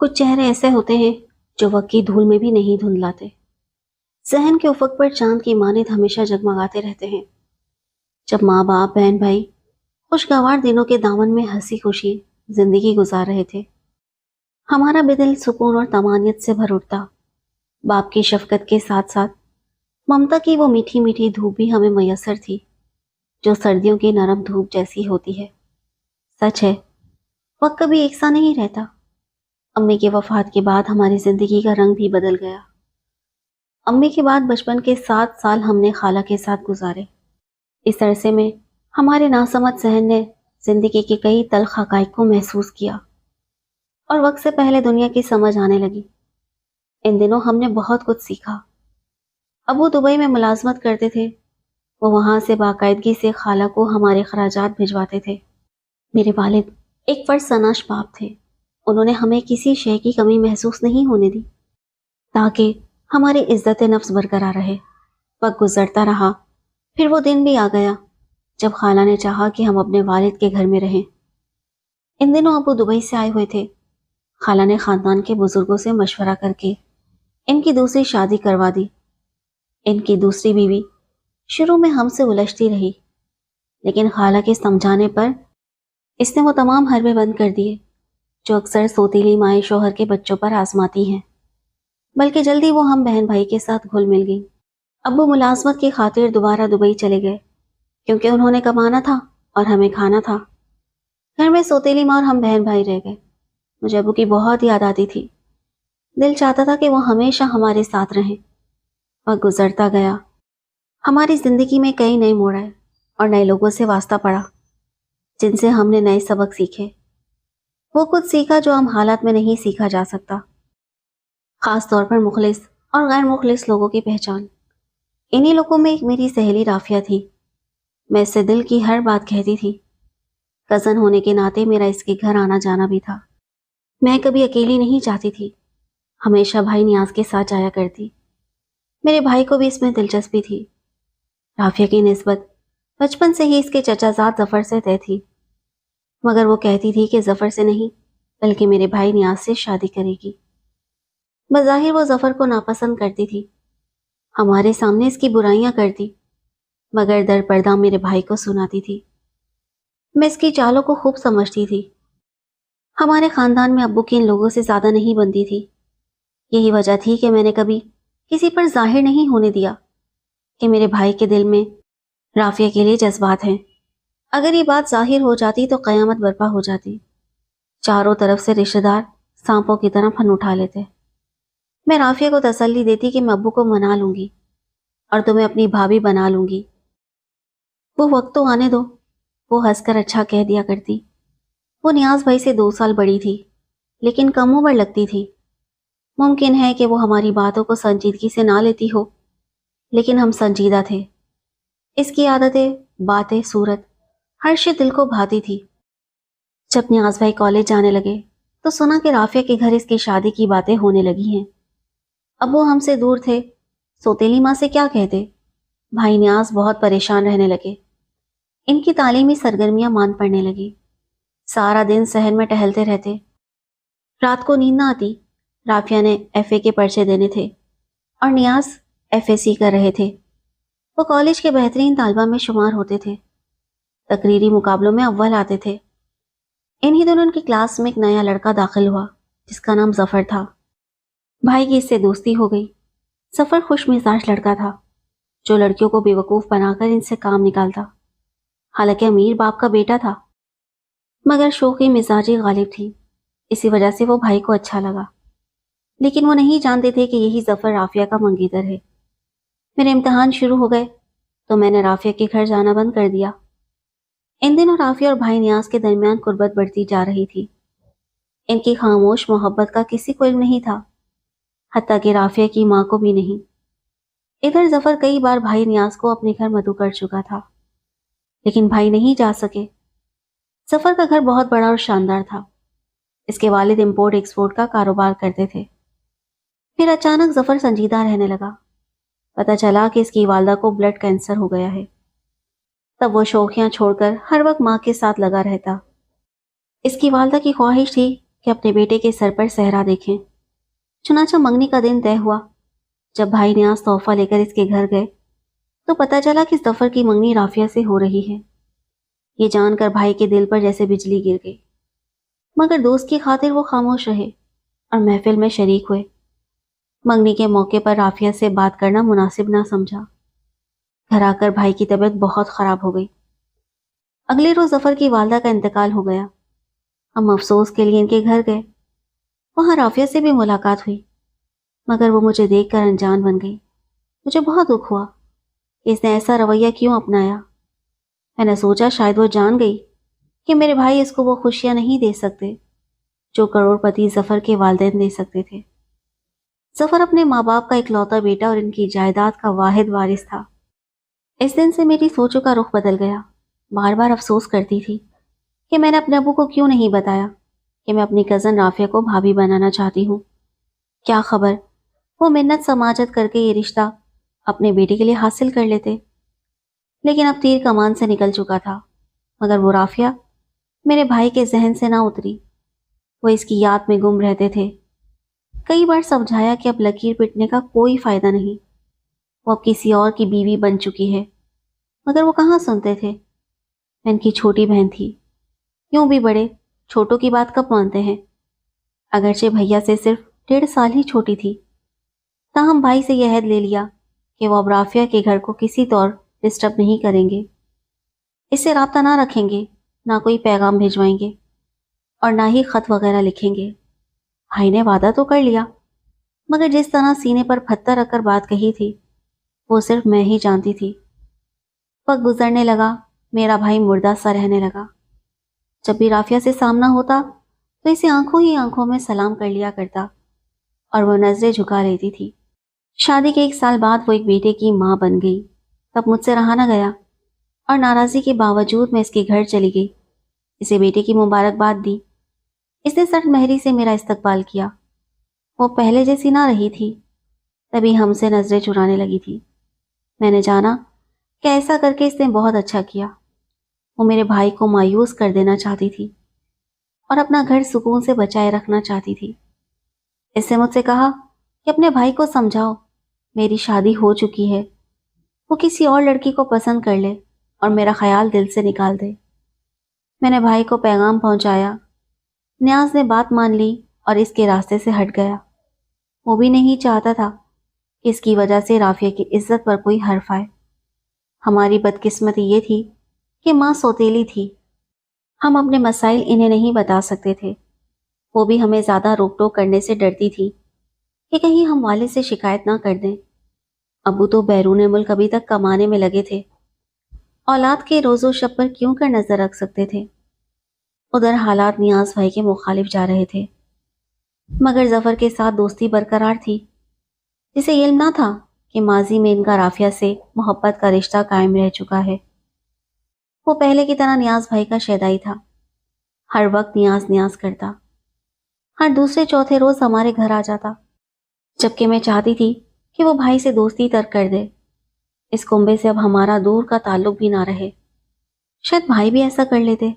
کچھ چہرے ایسے ہوتے ہیں جو وقت کی دھول میں بھی نہیں دھندلاتے، ذہن کے افق پر چاند کی مانند ہمیشہ جگمگاتے رہتے ہیں۔ جب ماں باپ بہن بھائی خوشگوار دنوں کے دامن میں ہنسی خوشی زندگی گزار رہے تھے، ہمارا بھی دل سکون اور طمانیت سے بھر اٹھتا۔ باپ کی شفقت کے ساتھ ساتھ ممتا کی وہ میٹھی میٹھی دھوپ بھی ہمیں میسر تھی، جو سردیوں کی نرم دھوپ جیسی ہوتی ہے۔ سچ ہے، وقت کبھی ایک سا نہیں رہتا۔ امی کے وفات کے بعد ہماری زندگی کا رنگ بھی بدل گیا۔ امی کے بعد بچپن کے 7 سال ہم نے خالہ کے ساتھ گزارے۔ اس عرصے میں ہمارے ناسمجھ ذہن نے زندگی کے کئی تلخ حقائق کو محسوس کیا اور وقت سے پہلے دنیا کی سمجھ آنے لگی۔ ان دنوں ہم نے بہت کچھ سیکھا۔ ابو دبئی میں ملازمت کرتے تھے، وہ وہاں سے باقاعدگی سے خالہ کو ہمارے خراجات بھجواتے تھے۔ میرے والد ایک فرزانش باپ تھے، انہوں نے ہمیں کسی شے کی کمی محسوس نہیں ہونے دی تاکہ ہماری عزت نفس برقرار رہے۔ وقت گزرتا رہا، پھر وہ دن بھی آ گیا جب خالہ نے چاہا کہ ہم اپنے والد کے گھر میں رہیں۔ ان دنوں ابو دبئی سے آئے ہوئے تھے۔ خالہ نے خاندان کے بزرگوں سے مشورہ کر کے ان کی دوسری شادی کروا دی۔ ان کی دوسری بیوی شروع میں ہم سے الجھتی رہی، لیکن خالہ کے سمجھانے پر اس نے وہ تمام حربے بند کر دیے جو اکثر سوتیلی مائیں شوہر کے بچوں پر آزماتی ہیں، بلکہ جلدی وہ ہم بہن بھائی کے ساتھ گھل مل گئی۔ ابو ملازمت کی خاطر دوبارہ دبئی چلے گئے کیونکہ انہوں نے کمانا تھا اور ہمیں کھانا تھا۔ گھر میں سوتیلی ماں اور ہم بہن بھائی رہ گئے۔ مجھے ابو کی بہت یاد آتی تھی، دل چاہتا تھا کہ وہ ہمیشہ ہمارے ساتھ رہیں۔ وقت گزرتا گیا، ہماری زندگی میں کئی نئے موڑ آئے اور نئے لوگوں سے واسطہ پڑا جن سے ہم نے نئے سبق سیکھے۔ وہ کچھ سیکھا جو عام حالات میں نہیں سیکھا جا سکتا، خاص طور پر مخلص اور غیر مخلص لوگوں کی پہچان۔ انہی لوگوں میں ایک میری سہیلی رافیہ تھی۔ میں اس سے دل کی ہر بات کہتی تھی۔ کزن ہونے کے ناطے میرا اس کے گھر آنا جانا بھی تھا۔ میں کبھی اکیلی نہیں چاہتی تھی، ہمیشہ بھائی نیاز کے ساتھ جایا کرتی۔ میرے بھائی کو بھی اس میں دلچسپی تھی۔ رافیہ کی نسبت بچپن سے ہی اس کے چچا زاد ظفر سے طے تھی، مگر وہ کہتی تھی کہ ظفر سے نہیں بلکہ میرے بھائی نیاز سے شادی کرے گی۔ بظاہر وہ ظفر کو ناپسند کرتی تھی، ہمارے سامنے اس کی برائیاں کرتی، مگر در پردہ میرے بھائی کو سناتی تھی۔ میں اس کی چالوں کو خوب سمجھتی تھی۔ ہمارے خاندان میں ابو کی ان لوگوں سے زیادہ نہیں بنتی تھی۔ یہی وجہ تھی کہ میں نے کبھی کسی پر ظاہر نہیں ہونے دیا کہ میرے بھائی کے دل میں رافیہ کے لیے جذبات ہیں۔ اگر یہ بات ظاہر ہو جاتی تو قیامت برپا ہو جاتی۔ چاروں طرف سے رشتہ دار سانپوں کی طرح پھن اٹھا لیتے۔ میں رافیہ کو تسلی دیتی کہ میں ابو کو منا لوں گی اور تمہیں اپنی بھابھی بنا لوں گی۔ وہ وقت تو آنے دو، وہ ہنس کر اچھا کہہ دیا کرتی۔ وہ نیاز بھائی سے 2 سال بڑی تھی، لیکن کم عمر لگتی تھی۔ ممکن ہے کہ وہ ہماری باتوں کو سنجیدگی سے نہ لیتی ہو، لیکن ہم سنجیدہ تھے۔ اس کی عادتیں، باتیں، صورت، ہر شے دل کو بھاتی تھی۔ جب نیاز بھائی کالج جانے لگے تو سنا کہ رافیہ کے گھر اس کی شادی کی باتیں ہونے لگی ہیں۔ ابو ہم سے دور تھے، سوتیلی ماں سے کیا کہتے۔ بھائی نیاز بہت پریشان رہنے لگے۔ ان کی تعلیمی سرگرمیاں ماند پڑنے لگی۔ سارا دن صحن میں ٹہلتے رہتے، رات کو نیند نہ آتی۔ رافیہ نے ایف اے کے پرچے دینے تھے اور نیاز ایف اے سی کر رہے تھے۔ وہ کالج کے بہترین طالبہ میں شمار ہوتے تھے، تقریری مقابلوں میں اول آتے تھے۔ انہی دنوں ان کی کلاس میں ایک نیا لڑکا داخل ہوا جس کا نام ظفر تھا۔ بھائی کی اس سے دوستی ہو گئی۔ ظفر خوش مزاج لڑکا تھا جو لڑکیوں کو بیوقوف بنا کر ان سے کام نکالتا۔ حالانکہ امیر باپ کا بیٹا تھا، مگر شوخی مزاجی غالب تھی، اسی وجہ سے وہ بھائی کو اچھا لگا۔ لیکن وہ نہیں جانتے تھے کہ یہی ظفر رافیہ کا منگیتر ہے۔ میرے امتحان شروع ہو گئے تو میں نے رافیہ کے گھر جانا بند کر دیا۔ ان دنوں رافیہ اور بھائی نیاز کے درمیان قربت بڑھتی جا رہی تھی۔ ان کی خاموش محبت کا کسی کو علم نہیں تھا، حتیٰ کہ رافیہ کی ماں کو بھی نہیں۔ ادھر ظفر کئی بار بھائی نیاز کو اپنے گھر مدعو کر چکا تھا، لیکن بھائی نہیں جا سکے۔ ظفر کا گھر بہت بڑا اور شاندار تھا۔ اس کے والد امپورٹ ایکسپورٹ کا کاروبار کرتے تھے۔ پھر اچانک ظفر سنجیدہ رہنے لگا۔ پتہ چلا کہ اس کی والدہ کو بلڈ کینسر ہو گیا ہے۔ تب وہ شوخیاں چھوڑ کر ہر وقت ماں کے ساتھ لگا رہتا۔ اس کی والدہ کی خواہش تھی کہ اپنے بیٹے کے سر پر صحرا دیکھیں۔ چنانچہ منگنی کا دن طے ہوا۔ جب بھائی نیاز تحفہ لے کر اس کے گھر گئے تو پتہ چلا کہ ظفر کی منگنی رافیہ سے ہو رہی ہے۔ یہ جان کر بھائی کے دل پر جیسے بجلی گر گئی، مگر دوست کی خاطر وہ خاموش رہے اور محفل میں شریک ہوئے۔ منگنی کے موقع پر رافیہ سے بات کرنا مناسب نہ سمجھا۔ گھر آ کر بھائی کی طبیعت بہت خراب ہو گئی۔ اگلے روز ظفر کی والدہ کا انتقال ہو گیا۔ ہم افسوس کے لیے ان کے گھر گئے۔ وہاں رافیہ سے بھی ملاقات ہوئی، مگر وہ مجھے دیکھ کر انجان بن گئی۔ مجھے بہت دکھ ہوا کہ اس نے ایسا رویہ کیوں اپنایا۔ میں نے سوچا شاید وہ جان گئی کہ میرے بھائی اس کو وہ خوشیاں نہیں دے سکتے جو کروڑ پتی ظفر کے والدین دے سکتے تھے۔ ظفر اپنے ماں باپ کا اکلوتا بیٹا اور ان کی جائیداد کا واحد وارث تھا۔ اس دن سے میری سوچوں کا رخ بدل گیا۔ بار بار افسوس کرتی تھی کہ میں نے اپنے ابو کو کیوں نہیں بتایا کہ میں اپنی کزن رافیہ کو بھابھی بنانا چاہتی ہوں۔ کیا خبر وہ منت سماجت کر کے یہ رشتہ اپنے بیٹے کے لیے حاصل کر لیتے۔ لیکن اب تیر کمان سے نکل چکا تھا، مگر وہ رافیہ میرے بھائی کے ذہن سے نہ اتری۔ وہ اس کی یاد میں گم رہتے تھے۔ کئی بار سمجھایا کہ اب لکیر پٹنے کا کوئی فائدہ نہیں، وہ اب کسی اور کی بیوی بن چکی ہے، مگر وہ کہاں سنتے تھے۔ میں ان کی چھوٹی بہن تھی، یوں بھی بڑے چھوٹوں کی بات کب مانتے ہیں۔ اگرچہ بھیا سے صرف 1.5 سال ہی چھوٹی تھی، تاہم بھائی سے یہ عہد لے لیا کہ وہ اب رافیہ کے گھر کو کسی طور ڈسٹرب نہیں کریں گے، اس سے رابطہ نہ رکھیں گے، نہ کوئی پیغام بھیجوائیں گے اور نہ ہی خط وغیرہ لکھیں گے۔ بھائی نے وعدہ تو کر لیا، مگر جس طرح سینے پر پتھر رکھ کر بات کہی تھی وہ صرف میں ہی جانتی تھی۔ وقت گزرنے لگا، میرا بھائی مردہ سا رہنے لگا۔ جب بھی رافیہ سے سامنا ہوتا تو اسے آنکھوں ہی آنکھوں میں سلام کر لیا کرتا اور وہ نظریں جھکا لیتی تھی۔ شادی کے 1 سال بعد وہ ایک بیٹے کی ماں بن گئی۔ تب مجھ سے رہا نہ گیا اور ناراضی کے باوجود میں اس کے گھر چلی گئی، اسے بیٹے کی مبارکباد دی۔ اس نے سخت مہری سے میرا استقبال کیا۔ وہ پہلے جیسی نہ رہی تھی، تبھی ہم سے نظریں چرانے لگی تھی۔ میں نے جانا کہ ایسا کر کے اس نے بہت اچھا کیا۔ وہ میرے بھائی کو مایوس کر دینا چاہتی تھی اور اپنا گھر سکون سے بچائے رکھنا چاہتی تھی۔ اس نے مجھ سے کہا کہ اپنے بھائی کو سمجھاؤ میری شادی ہو چکی ہے، وہ کسی اور لڑکی کو پسند کر لے اور میرا خیال دل سے نکال دے۔ میں نے بھائی کو پیغام پہنچایا۔ نیاز نے بات مان لی اور اس کے راستے سے ہٹ گیا۔ وہ بھی نہیں چاہتا تھا کہ اس کی وجہ سے رافیہ کی عزت پر کوئی حرف آئے۔ ہماری بدقسمتی یہ تھی کہ ماں سوتیلی تھی، ہم اپنے مسائل انہیں نہیں بتا سکتے تھے۔ وہ بھی ہمیں زیادہ روک ٹوک کرنے سے ڈرتی تھی کہ کہیں ہم والد سے شکایت نہ کر دیں۔ ابو تو بیرون ملک ابھی تک کمانے میں لگے تھے، اولاد کے روز و شب پر کیوں کر نظر رکھ سکتے تھے۔ ادھر حالات نیاز بھائی کے مخالف جا رہے تھے، مگر ظفر کے ساتھ دوستی برقرار تھی، جسے علم نہ تھا کہ ماضی میں ان کا رافیہ سے محبت کا رشتہ قائم رہ چکا ہے۔ وہ پہلے کی طرح نیاز بھائی کا شیدائی تھا، ہر وقت نیاز نیاز کرتا، ہر دوسرے چوتھے روز ہمارے گھر آ جاتا، جبکہ میں چاہتی تھی کہ وہ بھائی سے دوستی ترک کر دے۔ اس کنبے سے اب ہمارا دور کا تعلق بھی نہ رہے۔ شاید بھائی بھی ایسا کر لیتے،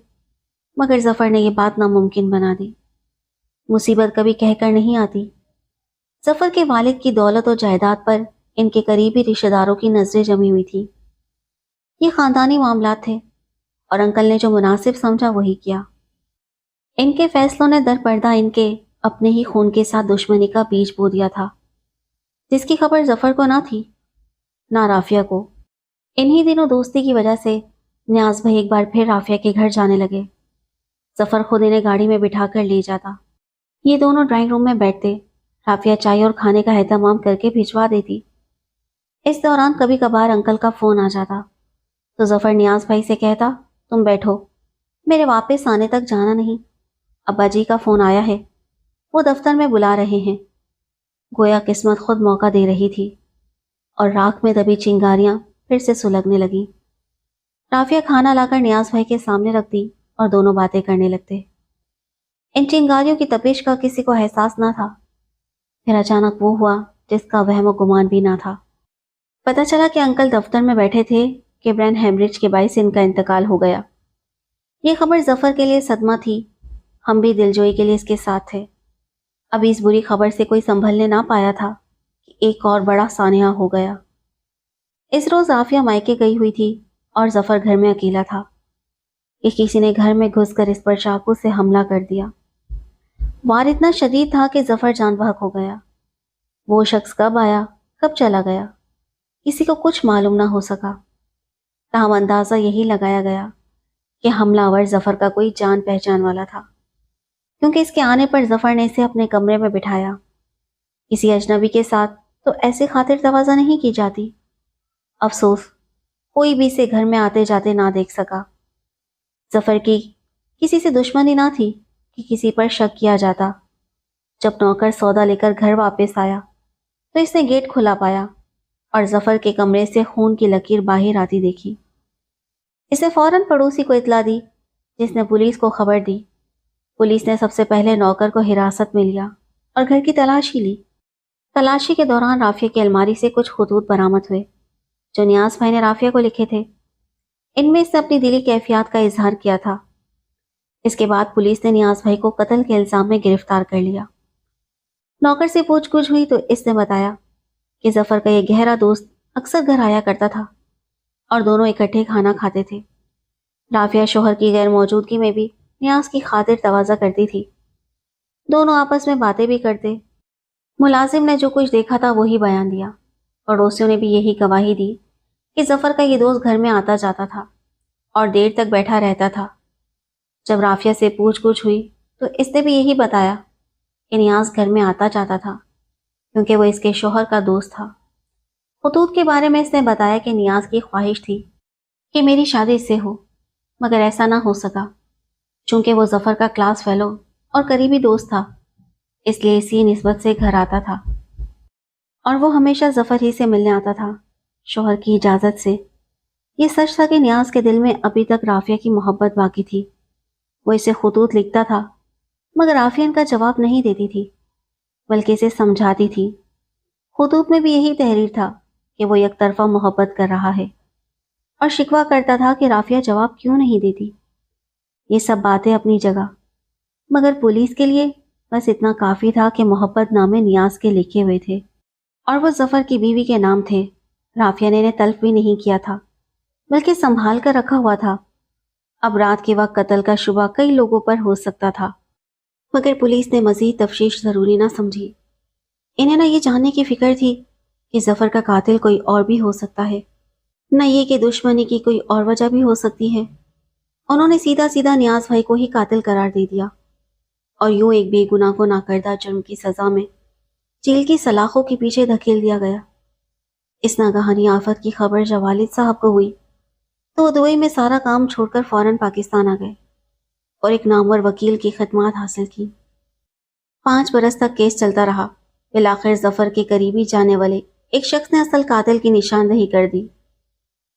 مگر ظفر نے یہ بات ناممکن بنا دی۔ مصیبت کبھی کہہ کر نہیں آتی۔ ظفر کے والد کی دولت و جائیداد پر ان کے قریبی رشتہ داروں کی نظریں جمی ہوئی تھی۔ یہ خاندانی معاملات تھے اور انکل نے جو مناسب سمجھا وہی کیا۔ ان کے فیصلوں نے در پردہ ان کے اپنے ہی خون کے ساتھ دشمنی کا بیج بو دیا تھا، جس کی خبر ظفر کو نہ تھی نہ رافیہ کو۔ انہی دنوں دوستی کی وجہ سے نیاز بھائی ایک بار پھر رافیہ کے گھر جانے لگے۔ ظفر خود انہیں گاڑی میں بٹھا کر لے جاتا، یہ دونوں ڈرائنگ روم میں بیٹھتے، رافیہ چائے اور کھانے کا اہتمام کر کے بھجوا دیتی۔ اس دوران کبھی کبھار انکل کا فون آ جاتا تو ظفر نیاز بھائی سے کہتا، تم بیٹھو، میرے واپس آنے تک جانا نہیں، ابا جی کا فون آیا ہے، وہ دفتر میں بلا رہے ہیں۔ گویا قسمت خود موقع دے رہی تھی اور راکھ میں دبی چنگاریاں پھر سے سلگنے لگیں۔ رافیہ کھانا لا کر نیاز بھائی کے سامنے رکھ دی اور دونوں باتیں کرنے لگتے۔ ان چنگاریوں کی تپش کا کسی کو احساس نہ تھا۔ پھر اچانک وہ ہوا جس کا وہم و گمان بھی نہ تھا۔ پتہ چلا کہ انکل دفتر میں بیٹھے تھے کہ برین ہیمریج کے باعث ان کا انتقال ہو گیا۔ یہ خبر ظفر کے لیے صدمہ تھی ہم بھی دلجوئی کے لیے اس کے ساتھ تھے۔ ابھی اس بری خبر سے کوئی سنبھلنے نہ پایا تھا کہ ایک اور بڑا سانحہ ہو گیا۔ اس روز عافیہ مائکے گئی ہوئی تھی اور ظفر گھر میں اکیلا تھا کہ کسی نے گھر میں گھس کر اس پر چاقو سے حملہ کر دیا۔ وار اتنا شدید تھا کہ ظفر جان بحق ہو گیا۔ وہ شخص کب آیا، کب چلا گیا، کسی کو کچھ معلوم نہ ہو سکا۔ تاہم اندازہ یہی لگایا گیا کہ حملہ آور ظفر کا کوئی جان پہچان والا تھا، کیونکہ اس کے آنے پر ظفر نے اسے اپنے کمرے میں بٹھایا۔ کسی اجنبی کے ساتھ تو ایسے خاطر تواضع نہیں کی جاتی۔ افسوس، کوئی بھی اسے گھر میں آتے جاتے نہ دیکھ سکا۔ ظفر کی کسی سے دشمنی نہ تھی کہ کسی پر شک کیا جاتا۔ جب نوکر سودا لے کر گھر واپس آیا تو اس نے گیٹ کھلا پایا اور ظفر کے کمرے سے خون کی لکیر باہر آتی دیکھی۔ اس نے فوراً پڑوسی کو اطلاع دی، جس نے پولیس کو خبر دی۔ پولیس نے سب سے پہلے نوکر کو حراست میں لیا اور گھر کی تلاشی لی۔ تلاشی کے دوران رافیہ کی الماری سے کچھ خطوط برآمد ہوئے جو نیاز بھائی نے رافیہ کو لکھے تھے۔ ان میں اس نے اپنی دلی کیفیات کا اظہار کیا تھا۔ اس کے بعد پولیس نے نیاز بھائی کو قتل کے الزام میں گرفتار کر لیا۔ نوکر سے پوچھ گچھ ہوئی تو اس نے بتایا کہ ظفر کا یہ گہرا دوست اکثر گھر آیا کرتا تھا اور دونوں اکٹھے کھانا کھاتے تھے۔ رافیہ شوہر کی غیر موجودگی میں بھی نیاز کی خاطر تواضع کرتی تھی۔ دونوں آپس میں باتیں بھی کرتے۔ ملازم نے جو کچھ دیکھا تھا وہی بیان دیا۔ پڑوسیوں نے بھی یہی گواہی دی کہ ظفر کا یہ دوست گھر میں آتا جاتا تھا اور دیر تک بیٹھا رہتا تھا۔ جب رافیہ سے پوچھ گچھ ہوئی تو اس نے بھی یہی بتایا کہ نیاز گھر میں آتا جاتا تھا کیونکہ وہ اس کے شوہر کا دوست تھا۔ خطوط کے بارے میں اس نے بتایا کہ نیاز کی خواہش تھی کہ میری شادی اس سے ہو، مگر ایسا نہ ہو سکا چونکہ وہ ظفر کا کلاس فیلو اور قریبی دوست تھا، اس لیے اسی نسبت سے گھر آتا تھا اور وہ ہمیشہ ظفر ہی سے ملنے آتا تھا شوہر کی اجازت سے۔ یہ سچ تھا کہ نیاز کے دل میں ابھی تک رافیہ کی محبت باقی تھی۔ وہ اسے خطوط لکھتا تھا مگر رافیہ ان کا جواب نہیں دیتی تھی بلکہ اسے سمجھاتی تھی۔ خطوط میں بھی یہی تحریر تھا کہ وہ یک طرفہ محبت کر رہا ہے اور شکوہ کرتا تھا کہ رافیہ جواب کیوں نہیں دیتی۔ یہ سب باتیں اپنی جگہ، مگر پولیس کے لیے بس اتنا کافی تھا کہ محبت نامے نیاز کے لکھے ہوئے تھے اور وہ ظفر کی بیوی کے نام تھے۔ رافیہ نے انہیں تلف بھی نہیں کیا تھا بلکہ سنبھال کر رکھا ہوا تھا۔ اب رات کے وقت قتل کا شبہ کئی لوگوں پر ہو سکتا تھا، مگر پولیس نے مزید تفتیش ضروری نہ سمجھی۔ انہیں نہ یہ جاننے کی فکر تھی کہ ظفر کا قاتل کوئی اور بھی ہو سکتا ہے، نہ یہ کہ دشمنی کی کوئی اور وجہ بھی ہو سکتی ہے۔ انہوں نے سیدھا سیدھا نیاز بھائی کو ہی قاتل قرار دے دیا اور یوں ایک بے گناہ کو ناکردہ جرم کی سزا میں جیل کی سلاخوں کے پیچھے دھکیل دیا گیا۔ اس ناگہانی آفت کی خبر جب والد صاحب کو ہوئی تو وہ دبئی میں سارا کام چھوڑ کر فوراً پاکستان آ گئے اور ایک نامور وکیل کی خدمات حاصل کی۔ 5 برس تک کیس چلتا رہا۔ بالآخر ظفر کے قریبی جانے والے ایک شخص نے اصل قاتل کی نشاندہی کر دی۔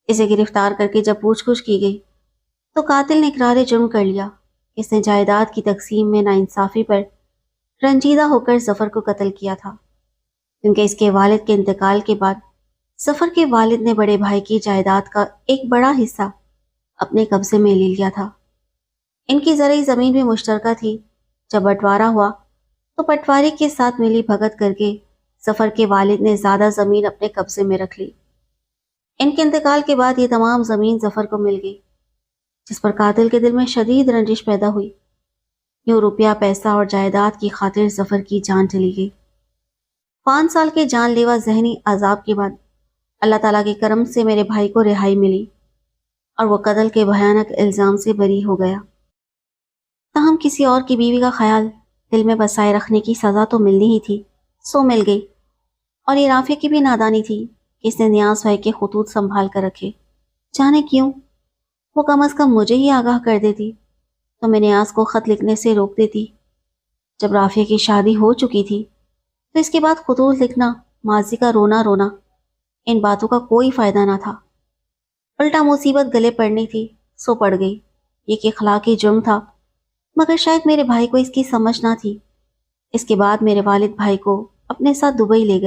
اسے گرفتار کر کے جب پوچھ گچھ کی گئی تو قاتل نے اقرار جرم کر لیا۔ اس نے جائیداد کی تقسیم میں ناانصافی پر رنجیدہ ہو کر ظفر کو قتل کیا تھا، کیونکہ اس کے والد کے انتقال کے بعد ظفر کے والد نے بڑے بھائی کی جائیداد کا ایک بڑا حصہ اپنے قبضے میں لے لیا تھا۔ ان کی زرعی زمین بھی مشترکہ تھی۔ جب بٹوارا ہوا تو پٹواری کے ساتھ ملی بھگت کر کے ظفر کے والد نے زیادہ زمین اپنے قبضے میں رکھ لی۔ ان کے انتقال کے بعد یہ تمام زمین ظفر کو مل گئی، جس پر قاتل کے دل میں شدید رنجش پیدا ہوئی۔ یوں روپیہ پیسہ اور جائیداد کی خاطر ظفر کی جان چلی گئی۔ 5 سال کے جان لیوا ذہنی عذاب کے بعد اللہ تعالیٰ کے کرم سے میرے بھائی کو رہائی ملی اور وہ قتل کے بھیانک الزام سے بری ہو گیا۔ تاہم کسی اور کی بیوی کا خیال دل میں بسائے رکھنے کی سزا تو ملنی ہی تھی، سو مل گئی۔ اور یہ رافیہ کی بھی نادانی تھی کہ اس نے نیاز بھائی کے خطوط سنبھال کر رکھے۔ جانے کیوں؟ وہ کم از کم مجھے ہی آگاہ کر دیتی تو میں نیاز کو خط لکھنے سے روک دیتی۔ جب رافیہ کی شادی ہو چکی تھی تو اس کے بعد خطوط لکھنا، ماضی کا رونا رونا، ان باتوں کا کوئی فائدہ نہ تھا۔ الٹا مصیبت گلے پڑنی تھی سو پڑ گئی۔ یہ کہ اخلاقی جرم تھا، مگر شاید میرے بھائی کو اس کی سمجھ نہ تھی۔ اس کے بعد میرے والد بھائی کو اپنے ساتھ دبئی لے گئے۔